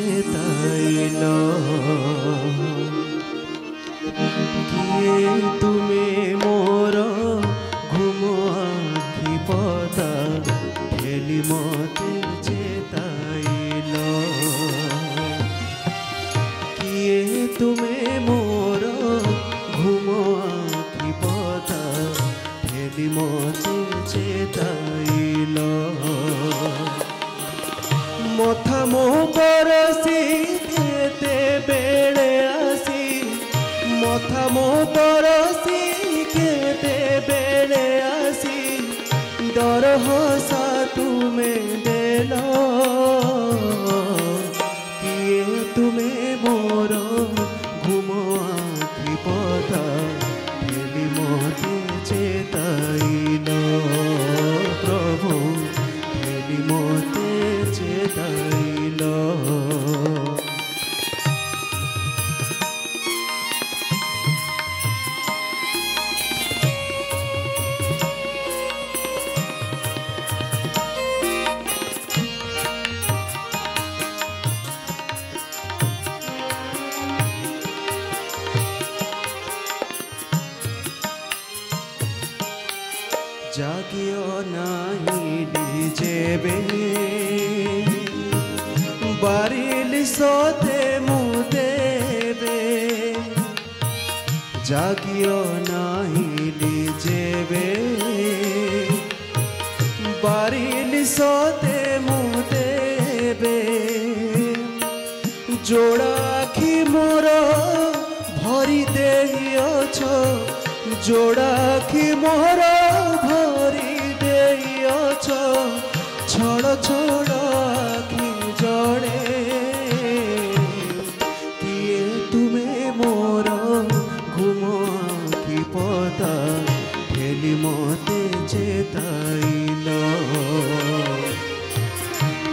चेताइल किए तुमे मोर घुम आखि पता खेली मते चेताइल किए तुमे मोर घुम आखि पता खेली मते चेताइल मथा मो परसी केते बेले आसी मथा मो परसी केते बेले आसी डर हसा तुमे देल किए तुमे मोर घुम आखि पता खेली मते चेताइल प्रभु खेली मते चेताइल जागियो नाही जेबे बारिली सोते मुदेबे जागियो नाही जेबे बारिली सोते मुदेबे जोड़ा आखि मोर भरी देइछ जोड़ा आखि मोर भरी देइछ छड़ छड़ आखि जड़े किए तुमे मोर घुम आखि पता खेली मते चेताइल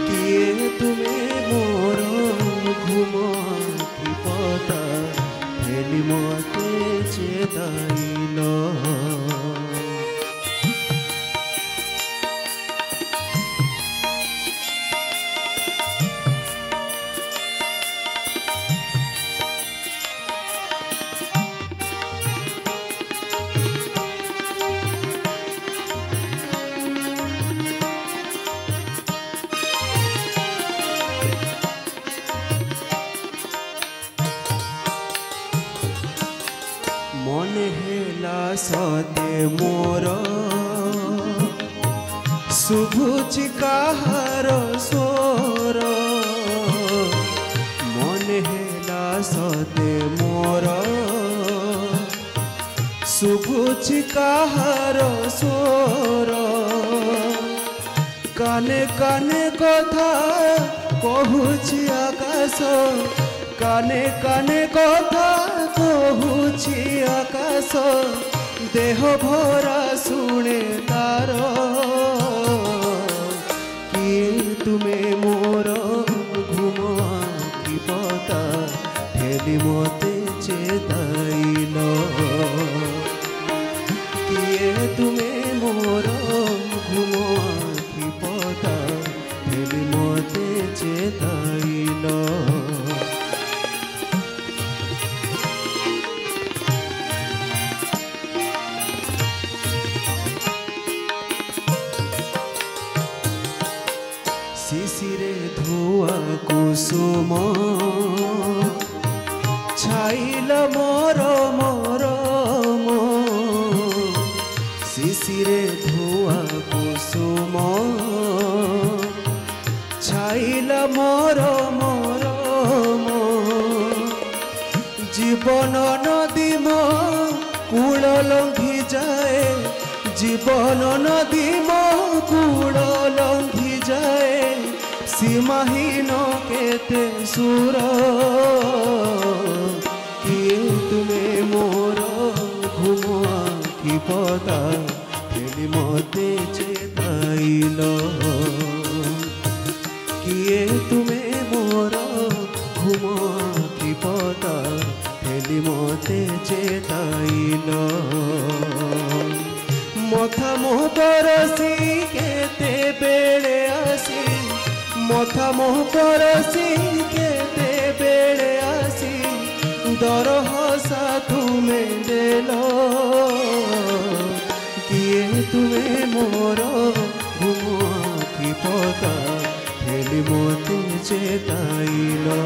किए तुमे मोर घुम आखि पता खेली मते चेताइल मने हेला सते मोर शुभुची काहार स्वर मने हेला सते मोर शुभुची काहार स्वर काने काने कथा कहूची आकाश काने काने कथा कहूची आकाश देह भरा शुणे तार किए तुमे मोर घुम आखि पता खेली मते चेताइल किए तुमे मोर घुम आखि पता खेली मते चेताइल शिशिरे धुआ कुसुम छाइल मोर मोर शिशिरे धुआ कुसुम छाइल मोर मोर जीवन नदी मो कूल लंघी जाए जीवन नदी मो कूल लंघी जाए सीमाहीन केते सुर किए तुमे मोर घुम आखि पता खेली मते चेताइल किए तुमे मोर घुम आखि पता खेली मते चेताइल मथा मोह परसी केते बेले आसी मथा मोह परसी के दरहसा तुमे देलो किए तुमे मोर घुम आखि पता हेली मोते चेताइलो